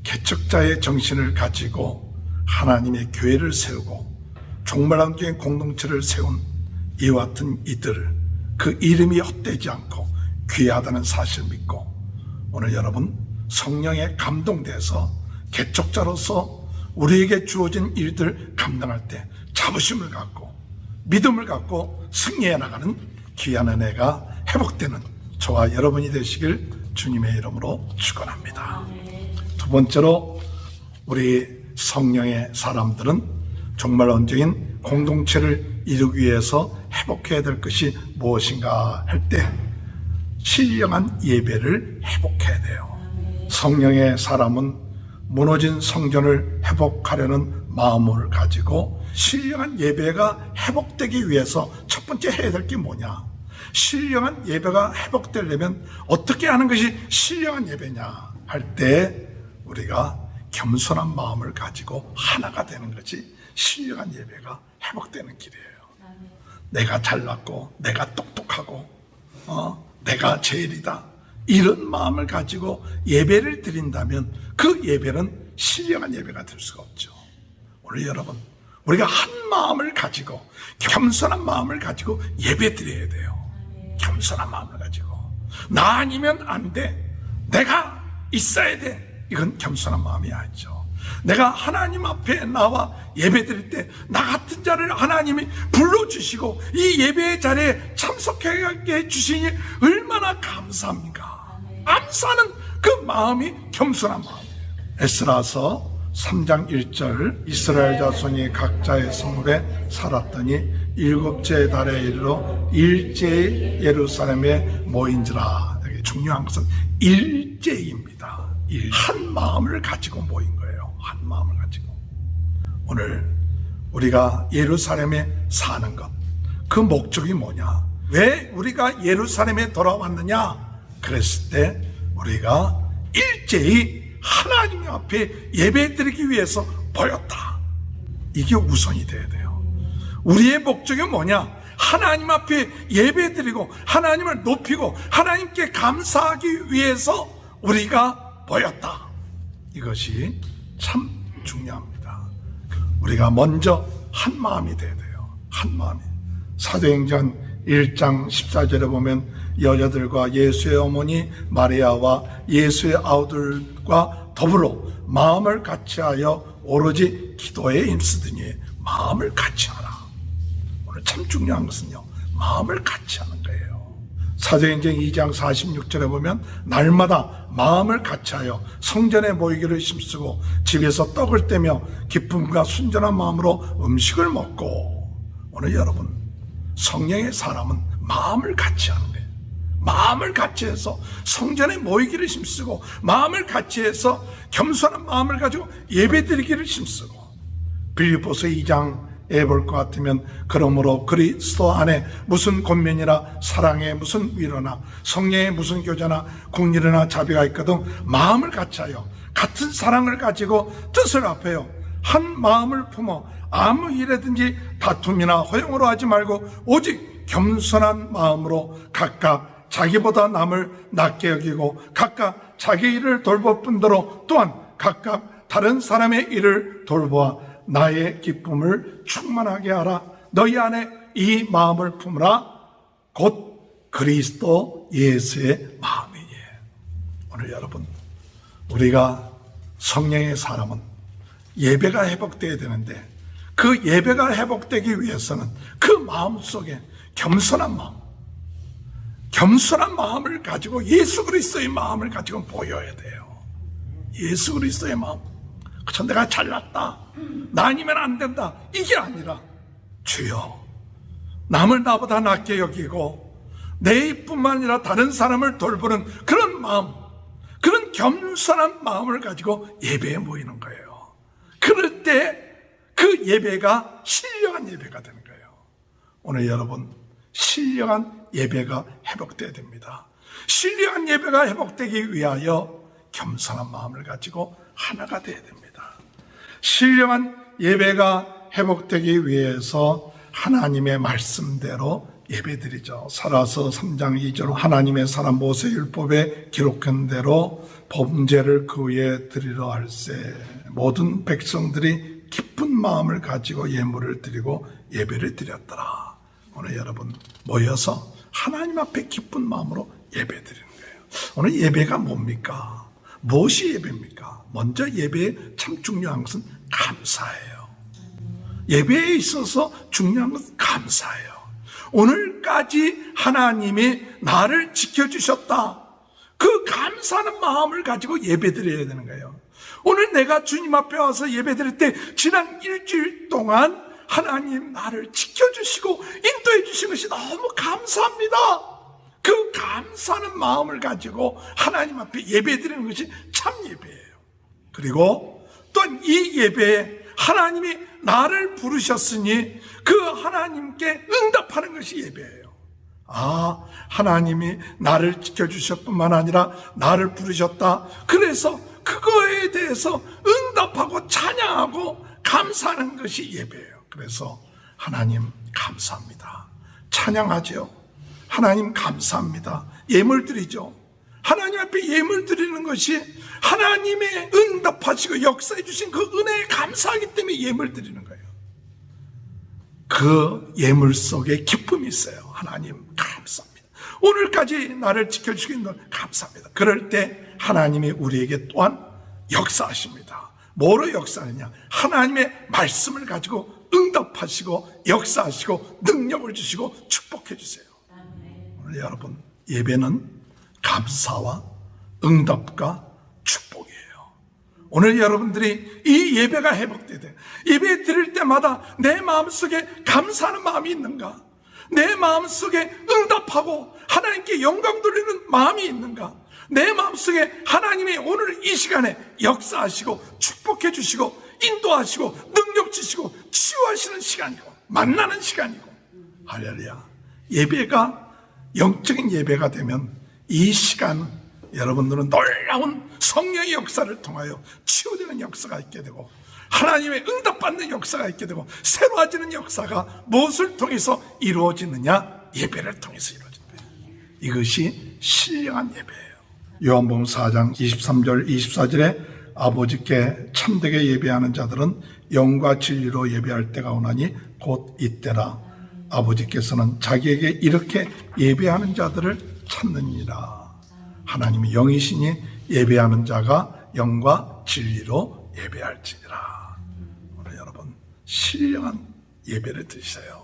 개척자의 정신을 가지고 하나님의 교회를 세우고 종말론적인 공동체를 세운 이와 같은 이들, 그 이름이 헛되지 않고 귀하다는 사실을 믿고 오늘 여러분 성령에 감동돼서 개척자로서 우리에게 주어진 일들 감당할 때 자부심을 갖고 믿음을 갖고 승리해 나가는 귀한 은혜가 회복되는 저와 여러분이 되시길 주님의 이름으로 축원합니다. 두 번째로, 우리 성령의 사람들은 종말론적인 공동체를 이루기 위해서 회복해야 될 것이 무엇인가 할 때 신령한 예배를 회복해야 돼요. 성령의 사람은 무너진 성전을 회복하려는 마음을 가지고 신령한 예배가 회복되기 위해서 첫 번째 해야 될 게 뭐냐, 신령한 예배가 회복되려면 어떻게 하는 것이 신령한 예배냐 할 때 우리가 겸손한 마음을 가지고 하나가 되는 것이 신령한 예배가 회복되는 길이에요. 내가 잘났고 내가 똑똑하고 내가 제일이다, 이런 마음을 가지고 예배를 드린다면 그 예배는 신령한 예배가 될 수가 없죠. 오늘 여러분, 우리가 한 마음을 가지고 겸손한 마음을 가지고 예배 드려야 돼요. 겸손한 마음을 가지고 나 아니면 안 돼, 내가 있어야 돼, 이건 겸손한 마음이 아니죠. 내가 하나님 앞에 나와 예배 드릴 때 나 같은 자를 하나님이 불러주시고 이 예배의 자리에 참석하게 해주시니 얼마나 감사합니까? 감사하는 그 마음이 겸손한 마음이에요. 에스라서 3장 1절, 이스라엘 자손이 각자의 성읍에 살았더니 7째 달에 이르러 일제히 예루살렘에 모인지라. 여기 중요한 것은 일제입니다. 한 마음을 가지고 모인 거예요. 한 마음을 가지고. 오늘 우리가 예루살렘에 사는 것, 그 목적이 뭐냐, 왜 우리가 예루살렘에 돌아왔느냐 그랬을 때 우리가 일제히 하나님 앞에 예배드리기 위해서 보였다. 이게 우선이 돼야 돼요. 우리의 목적이 뭐냐? 하나님 앞에 예배드리고 하나님을 높이고 하나님께 감사하기 위해서 우리가 보였다. 이것이 참 중요합니다. 우리가 먼저 한 마음이 돼야 돼요. 한 마음이. 사도행전 1장 14절에 보면 여자들과 예수의 어머니 마리아와 예수의 아우들과 더불어 마음을 같이하여 오로지 기도에 힘쓰더니 마음을 같이하라. 오늘 참 중요한 것은요, 마음을 같이하는 거예요. 사도행전 2장 46절에 보면 날마다 마음을 같이하여 성전에 모이기를 힘쓰고 집에서 떡을 떼며 기쁨과 순전한 마음으로 음식을 먹고. 오늘 여러분, 성령의 사람은 마음을 같이하는 거예요. 마음을 같이해서 성전에 모이기를 힘쓰고 마음을 같이해서 겸손한 마음을 가지고 예배드리기를 힘쓰고. 빌립보서 2장에 볼 것 같으면 그러므로 그리스도 안에 무슨 권면이나 사랑에 무슨 위로나 성령에 무슨 교제나 국리나 자비가 있거든 마음을 같이하여 같은 사랑을 가지고 뜻을 합하여 한 마음을 품어 아무 일에든지 다툼이나 허용으로 하지 말고 오직 겸손한 마음으로 각각 자기보다 남을 낮게 여기고 각각 자기 일을 돌볼 뿐더러 또한 각각 다른 사람의 일을 돌보아 나의 기쁨을 충만하게 하라. 너희 안에 이 마음을 품으라. 곧 그리스도 예수의 마음이니. 오늘 여러분, 우리가 성령의 사람은 예배가 회복되어야 되는데 그 예배가 회복되기 위해서는 그 마음 속에 겸손한 마음을 가지고 예수 그리스도의 마음을 가지고 보여야 돼요. 예수 그리스도의 마음. 그쵸, 내가 잘났다, 나 아니면 안 된다, 이게 아니라 주여 남을 나보다 낮게 여기고 내 입뿐만 아니라 다른 사람을 돌보는 그런 마음, 그런 겸손한 마음을 가지고 예배에 모이는 거예요. 그럴 때 그 예배가 신령한 예배가 되는 거예요. 오늘 여러분, 신령한 예배가 회복되어야 됩니다. 신령한 예배가 회복되기 위하여 겸손한 마음을 가지고 하나가 되어야 됩니다. 신령한 예배가 회복되기 위해서 하나님의 말씀대로 예배드리죠. 살아서 3장 2절 하나님의 사람 모세율법에 기록한 대로 범죄를 그 위에 드리러 할세. 모든 백성들이 기쁜 마음을 가지고 예물을 드리고 예배를 드렸더라. 오늘 여러분 모여서 하나님 앞에 기쁜 마음으로 예배 드리는 거예요. 오늘 예배가 뭡니까? 무엇이 예배입니까? 먼저 예배에 참 중요한 것은 감사예요. 예배에 있어서 중요한 것은 감사예요. 오늘까지 하나님이 나를 지켜주셨다. 그 감사하는 마음을 가지고 예배 드려야 되는 거예요. 오늘 내가 주님 앞에 와서 예배 드릴 때 지난 일주일 동안 하나님 나를 지켜주시고 인도해 주신 것이 너무 감사합니다. 그 감사하는 마음을 가지고 하나님 앞에 예배 드리는 것이 참 예배예요. 그리고 또한 이 예배에 하나님이 나를 부르셨으니 그 하나님께 응답하는 것이 예배예요. 아, 하나님이 나를 지켜주셨 뿐만 아니라 나를 부르셨다. 그래서 그거에 대해서 응답하고 찬양하고 감사하는 것이 예배예요. 그래서 하나님 감사합니다. 찬양하죠. 하나님 감사합니다. 예물 드리죠. 하나님 앞에 예물 드리는 것이 하나님의 응답하시고 역사해 주신 그 은혜에 감사하기 때문에 예물 드리는 거예요. 그 예물 속에 기쁨이 있어요. 하나님 감사합니다. 오늘까지 나를 지켜주신 것 감사합니다. 그럴 때 하나님이 우리에게 또한 역사하십니다. 뭐로 역사하느냐? 하나님의 말씀을 가지고 응답하시고 역사하시고 능력을 주시고 축복해 주세요. 오늘 여러분, 예배는 감사와 응답과 축복이에요. 오늘 여러분들이 이 예배가 회복돼야 돼요. 예배 드릴 때마다 내 마음속에 감사하는 마음이 있는가? 내 마음속에 응답하고 하나님께 영광 돌리는 마음이 있는가? 내 마음속에 하나님이 오늘 이 시간에 역사하시고 축복해 주시고 인도하시고 능력 주시고 치유하시는 시간이고 만나는 시간이고. 할렐루야. 예배가 영적인 예배가 되면 이 시간 여러분들은 놀라운 성령의 역사를 통하여 치유되는 역사가 있게 되고 하나님의 응답받는 역사가 있게 되고 새로워지는 역사가 무엇을 통해서 이루어지느냐? 예배를 통해서 이루어진다. 이것이 신령한 예배예요. 요한복음 4장 23절 24절에 아버지께 참되게 예배하는 자들은 영과 진리로 예배할 때가 오나니 곧 이때라. 아버지께서는 자기에게 이렇게 예배하는 자들을 찾느니라. 하나님이 영이시니 예배하는 자가 영과 진리로 예배할지니라. 오늘 여러분 신령한 예배를 드리세요.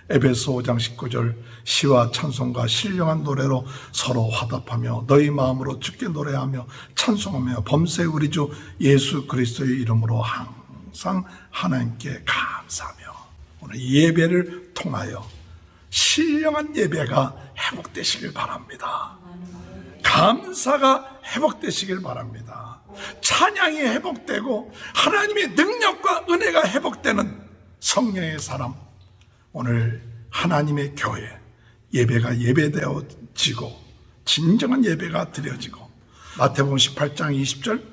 에베소 5장 19절 시와 찬송과 신령한 노래로 서로 화답하며 너희 마음으로 주께 노래하며 찬송하며 범세 우리 주 예수 그리스도의 이름으로 항상 하나님께 감사하며. 오늘 이 예배를 통하여 신령한 예배가 회복되시길 바랍니다. 감사가 회복되시길 바랍니다. 찬양이 회복되고 하나님의 능력과 은혜가 회복되는 성령의 사람, 오늘 하나님의 교회 예배가 예배되어지고 진정한 예배가 드려지고 마태복음 18장 20절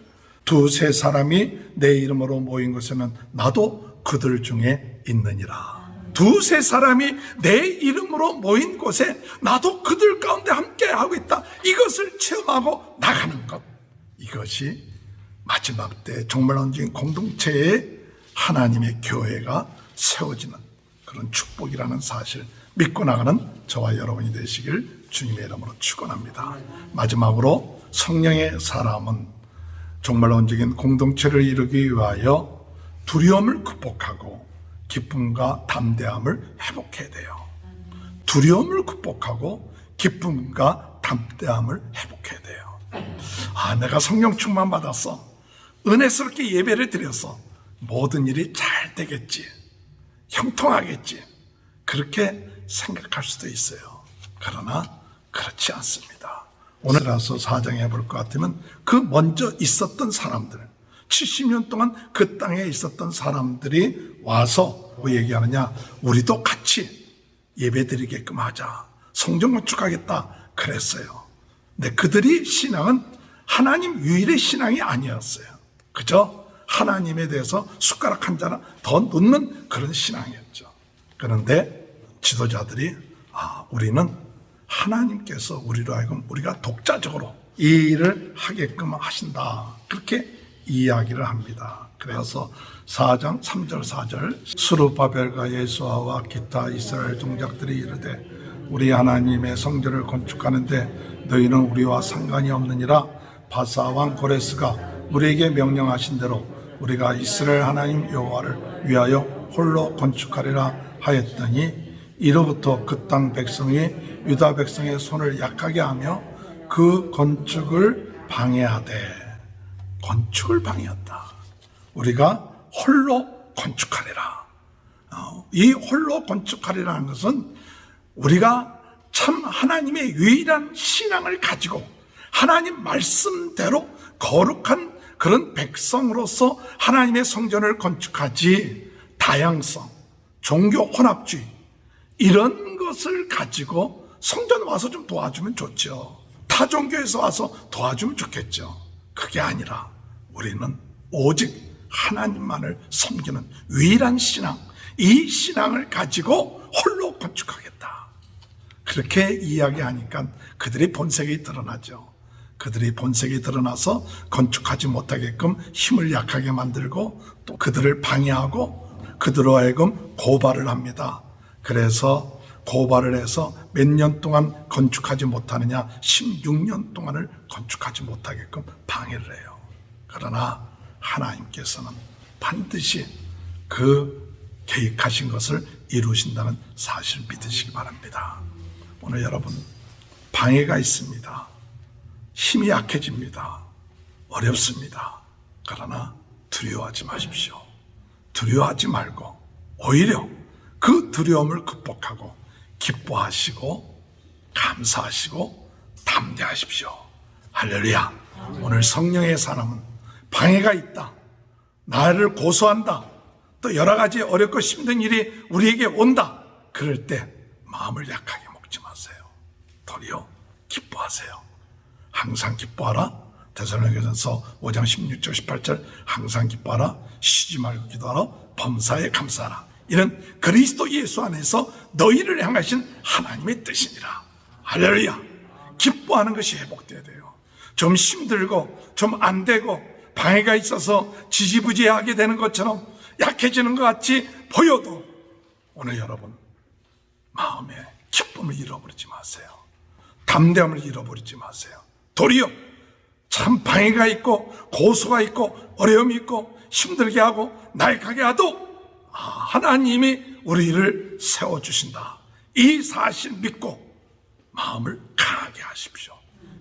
두세 사람이 내 이름으로 모인 곳에는 나도 그들 중에 있느니라. 두세 사람이 내 이름으로 모인 곳에 나도 그들 가운데 함께하고 있다. 이것을 체험하고 나가는 것, 이것이 마지막 때 정말 온전한 공동체의 하나님의 교회가 세워지는 그런 축복이라는 사실 믿고 나가는 저와 여러분이 되시길 주님의 이름으로 축원합니다. 마지막으로 성령의 사람은 정말 온전한 공동체를 이루기 위하여 두려움을 극복하고 기쁨과 담대함을 회복해야 돼요. 두려움을 극복하고 기쁨과 담대함을 회복해야 돼요. 내가 성령 충만 받았어. 은혜스럽게 예배를 드렸어. 모든 일이 잘 되겠지. 형통하겠지. 그렇게 생각할 수도 있어요. 그러나 그렇지 않습니다. 오늘 가서 4장에 해볼 것 같으면 그 먼저 있었던 사람들, 70년 동안 그 땅에 있었던 사람들이 와서 뭐 얘기하느냐? 우리도 같이 예배드리게끔 하자. 성전 건축하겠다. 그랬어요. 근데 그들이 신앙은 하나님 유일의 신앙이 아니었어요. 그죠? 하나님에 대해서 숟가락 한 잔 더 넣는 그런 신앙이었죠. 그런데 지도자들이 우리는 하나님께서 우리로 하여금 우리가 독자적으로 이 일을 하게끔 하신다. 그렇게 이야기를 합니다. 그래서 4장 3절 4절 스룹바벨과 예수아와 기타 이스라엘 종작들이 이르되 우리 하나님의 성전을 건축하는데 너희는 우리와 상관이 없느니라. 바사 왕 고레스가 우리에게 명령하신 대로 우리가 이스라엘 하나님 여호와를 위하여 홀로 건축하리라 하였더니 이로부터 그 땅 백성이 유다 백성의 손을 약하게 하며 그 건축을 방해하되. 건축을 방해한다. 우리가 홀로 건축하리라. 이 홀로 건축하리라는 것은 우리가 참 하나님의 유일한 신앙을 가지고 하나님 말씀대로 거룩한 그런 백성으로서 하나님의 성전을 건축하지, 다양성, 종교 혼합주의 이런 것을 가지고 성전 와서 좀 도와주면 좋죠. 타 종교에서 와서 도와주면 좋겠죠. 그게 아니라 우리는 오직 하나님만을 섬기는 유일한 신앙, 이 신앙을 가지고 홀로 건축하겠다. 그렇게 이야기하니까 그들의 본색이 드러나죠. 그들의 본색이 드러나서 건축하지 못하게끔 힘을 약하게 만들고 또 그들을 방해하고 그들로 하여금 고발을 합니다. 그래서 고발을 해서 몇 년 동안 건축하지 못하느냐, 16년 동안을 건축하지 못하게끔 방해를 해요. 그러나 하나님께서는 반드시 그 계획하신 것을 이루신다는 사실을 믿으시기 바랍니다. 오늘 여러분 방해가 있습니다. 힘이 약해집니다. 어렵습니다. 그러나 두려워하지 마십시오. 두려워하지 말고 오히려 그 두려움을 극복하고 기뻐하시고 감사하시고 담대하십시오. 할렐루야. 오늘 성령의 사람은 방해가 있다, 나를 고소한다, 또 여러 가지 어렵고 힘든 일이 우리에게 온다. 그럴 때 마음을 약하게 먹지 마세요. 도리어 기뻐하세요. 항상 기뻐하라. 데살로니가전서 5장 16절 18절 항상 기뻐하라. 쉬지 말고 기도하라. 범사에 감사하라. 이는 그리스도 예수 안에서 너희를 향하신 하나님의 뜻이니라. 할렐루야. 기뻐하는 것이 회복돼야 돼요. 좀 힘들고 좀 안 되고 방해가 있어서 지지부지하게 되는 것처럼 약해지는 것 같이 보여도 오늘 여러분 마음에 기쁨을 잃어버리지 마세요. 담대함을 잃어버리지 마세요. 도리어 참 방해가 있고 고소가 있고 어려움이 있고 힘들게 하고 나약하게 하도 하나님이 우리를 세워주신다. 이 사실 믿고 마음을 강하게 하십시오.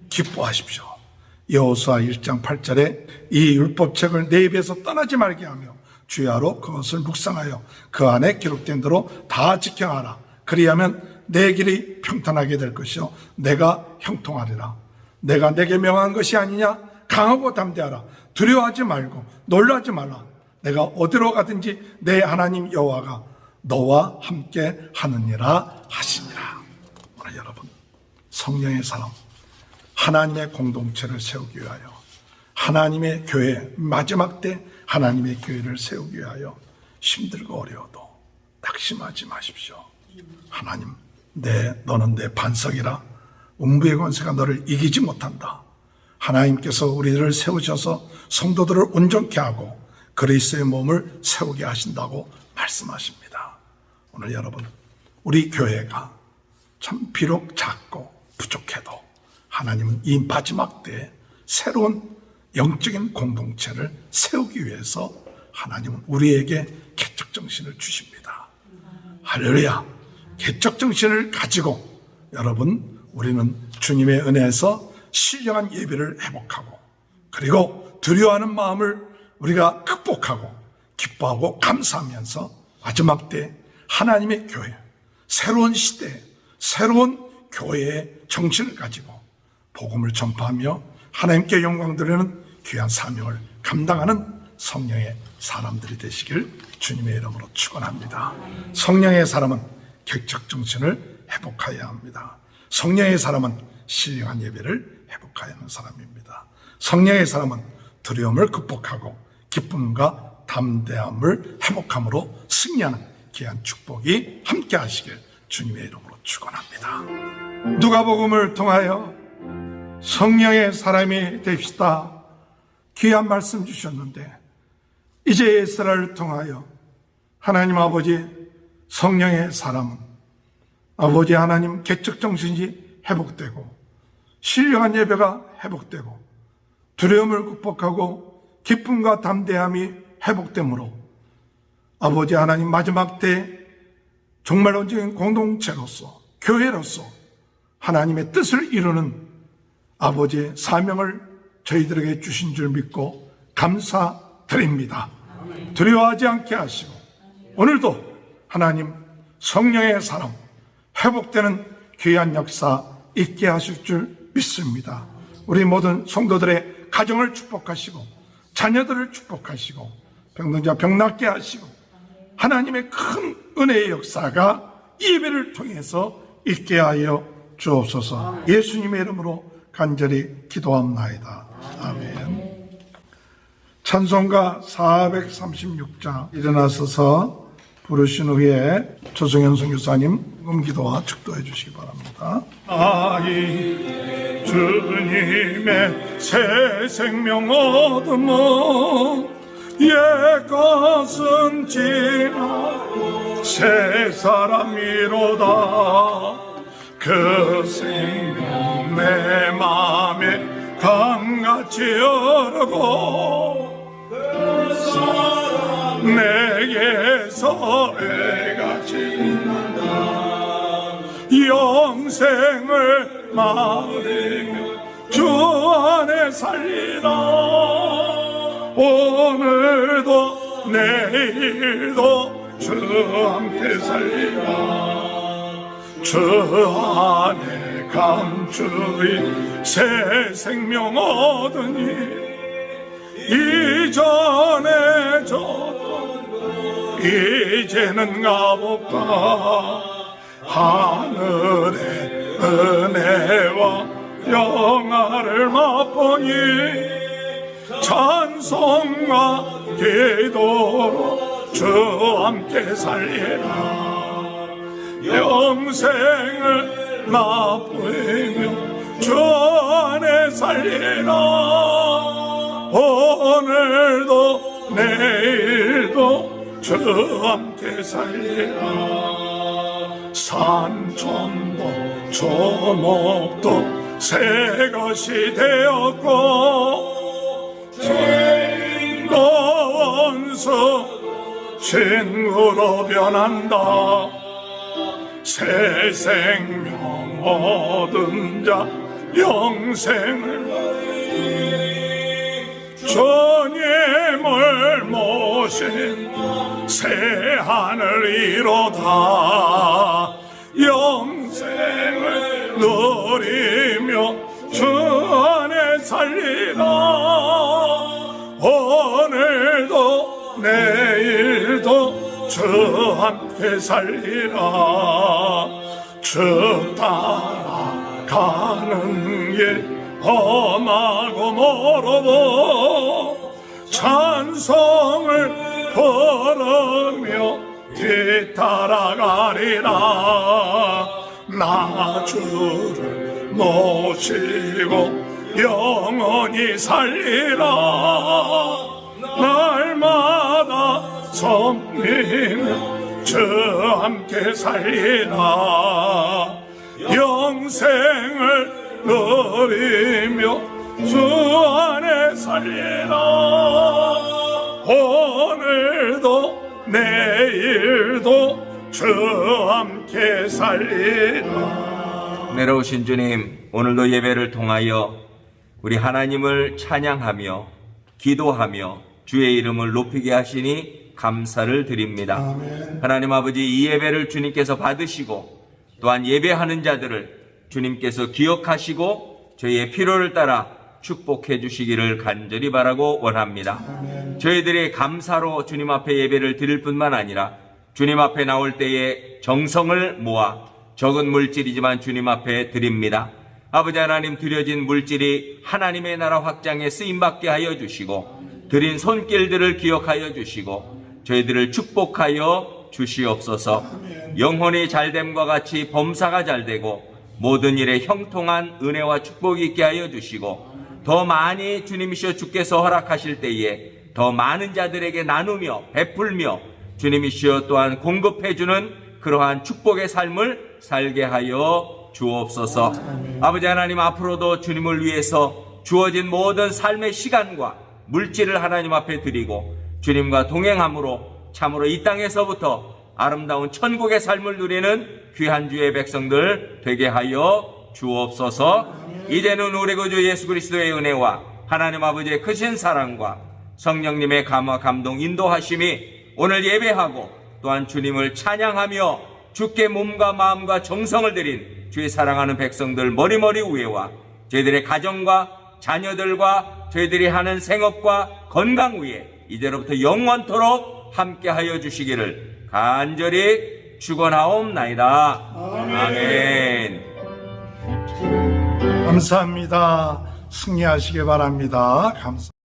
기뻐하십시오. 여호수아 1장 8절에 이 율법책을 내 입에서 떠나지 말게 하며 주야로 그것을 묵상하여 그 안에 기록된 대로 다 지켜하라. 그리하면 내 길이 평탄하게 될 것이요 내가 형통하리라. 내가 내게 명한 것이 아니냐? 강하고 담대하라. 두려워하지 말고 놀라지 말라. 내가 어디로 가든지 내 하나님 여호와가 너와 함께 하느니라 하시니라. 오늘 여러분 성령의 사람 하나님의 공동체를 세우기 위하여 하나님의 교회 마지막 때 하나님의 교회를 세우기 위하여 힘들고 어려워도 낙심하지 마십시오. 하나님 너는 내 반석이라. 음부의 권세가 너를 이기지 못한다. 하나님께서 우리를 세우셔서 성도들을 온전케 하고 그리스도의 몸을 세우게 하신다고 말씀하십니다. 오늘 여러분 우리 교회가 참 비록 작고 부족해도 하나님은 이 마지막 때에 새로운 영적인 공동체를 세우기 위해서 하나님은 우리에게 개척정신을 주십니다. 할렐루야. 개척정신을 가지고 여러분 우리는 주님의 은혜에서 신령한 예배를 회복하고 그리고 두려워하는 마음을 우리가 극복하고 기뻐하고 감사하면서 마지막 때 하나님의 교회, 새로운 시대, 새로운 교회의 정신을 가지고 복음을 전파하며 하나님께 영광 드리는 귀한 사명을 감당하는 성령의 사람들이 되시길 주님의 이름으로 축원합니다. 성령의 사람은 객적 정신을 회복해야 합니다. 성령의 사람은 신령한 예배를 회복해야 하는 사람입니다. 성령의 사람은 두려움을 극복하고 기쁨과 담대함을 회복함으로 승리하는 귀한 축복이 함께 하시길 주님의 이름으로 축원합니다. 누가복음을 통하여 성령의 사람이 됩시다. 귀한 말씀 주셨는데 이제 에스라를 통하여 하나님 아버지 성령의 사람은 아버지 하나님 개척 정신이 회복되고 신령한 예배가 회복되고 두려움을 극복하고 기쁨과 담대함이 회복되므로 아버지 하나님 마지막 때 정말 온전한 공동체로서 교회로서 하나님의 뜻을 이루는 아버지의 사명을 저희들에게 주신 줄 믿고 감사드립니다. 두려워하지 않게 하시고 오늘도 하나님 성령의 사람 회복되는 귀한 역사 있게 하실 줄 믿습니다. 우리 모든 성도들의 가정을 축복하시고 자녀들을 축복하시고 병든자 병 낫게 하시고 하나님의 큰 은혜의 역사가 이 예배를 통해서 있게 하여 주옵소서. 예수님의 이름으로 간절히 기도합나이다. 아멘. 찬송가 436장 일어나서서 부르신 후에 조성현 선교사님 음기도와 축도해 주시기 바랍니다. 아이 주님의 새 생명 얻으면 옛것은 지나고 새 사람이로다. 그 생명 내 맘에 강같이 흐르고 그 사랑 내게서 해같이 빛난다. 영생을 말하며 주 안에 살리라. 오늘도 내일도 주 함께 살리라. 주 안에 감추인 새 생명 얻으니 이전에 줬던 것 이제는 값없다. 하늘의 은혜와 영화를 맛보니 찬송과 기도로 주 함께 살리라. 영생을 맛보이며 주 안에 살리라. 오늘도 내일도 주 함께 살리라. 산천도 조목도 새 것이 되었고 죄인도 원수 친구로 변한다. 새 생명 얻은 자 영생을 주님을 모신 새 하늘이로다. 영생을 누리며 주 안에 살리라. 오늘도 내일도 주 함께 살리라. 주 따라가는 길 험하고 멀어도 찬송을 부르며 뒤따라가리라. 나 주를 모시고 영원히 살리라. 날마다 섬기며 주 함께 살리라. 영생을 누리며 주 안에 살리라. 오늘도 내일도 주 함께 살리라. 내려오신 주님, 오늘도 예배를 통하여 우리 하나님을 찬양하며 기도하며 주의 이름을 높이게 하시니 감사를 드립니다. 아멘. 하나님 아버지, 이 예배를 주님께서 받으시고 또한 예배하는 자들을 주님께서 기억하시고 저희의 필요를 따라 축복해 주시기를 간절히 바라고 원합니다. 아멘. 저희들이 감사로 주님 앞에 예배를 드릴 뿐만 아니라 주님 앞에 나올 때에 정성을 모아 적은 물질이지만 주님 앞에 드립니다. 아버지 하나님, 드려진 물질이 하나님의 나라 확장에 쓰임받게 하여 주시고 드린 손길들을 기억하여 주시고 저희들을 축복하여 주시옵소서. 영혼이 잘됨과 같이 범사가 잘되고 모든 일에 형통한 은혜와 축복이 있게 하여 주시고 더 많이 주님이시여 주께서 허락하실 때에 더 많은 자들에게 나누며 베풀며 주님이시여 또한 공급해주는 그러한 축복의 삶을 살게 하여 주옵소서. 아버지 하나님, 앞으로도 주님을 위해서 주어진 모든 삶의 시간과 물질을 하나님 앞에 드리고 주님과 동행함으로 참으로 이 땅에서부터 아름다운 천국의 삶을 누리는 귀한 주의 백성들 되게 하여 주옵소서. 이제는 우리 구주 예수 그리스도의 은혜와 하나님 아버지의 크신 사랑과 성령님의 감화 감동 인도하심이 오늘 예배하고 또한 주님을 찬양하며 주께 몸과 마음과 정성을 드린 주의 사랑하는 백성들 머리머리 위에와 저희들의 가정과 자녀들과 저희들이 하는 생업과 건강 위에 이제로부터 영원토록 함께하여 주시기를 간절히 축원하옵나이다. 아멘. 감사합니다. 승리하시기 바랍니다. 감사.